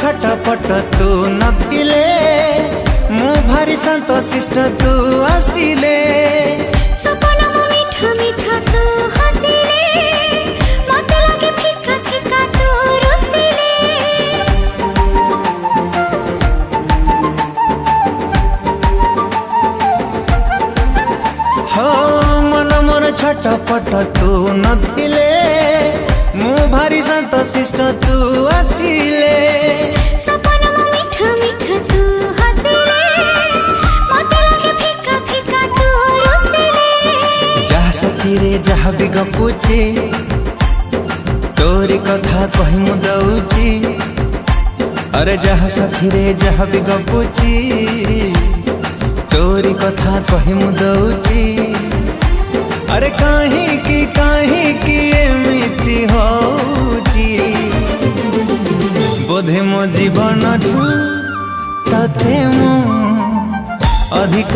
छटपट तू नथिले मु भारी शांत शिष्ट तू आसिले सपना मो मीठा मीठा तू हसिले मते लागे फिका फिका तू रुसिले हो मन मोर छटपट तू नथिले मु भारी शांत शिष्ट तू आसिले सपना मो मीठा मीठा तू हसिले मते लागे फिका फिका तू रुसिले जहा साथी रे जहा भी गपुची तोरी कथा कहि मु दउची अरे जहा साथी रे जहा भी गपुची तोरी कथा कहि मु दउची अरे काहे की एमिति होची बोधे मो जीवन ठू तते मो अधिक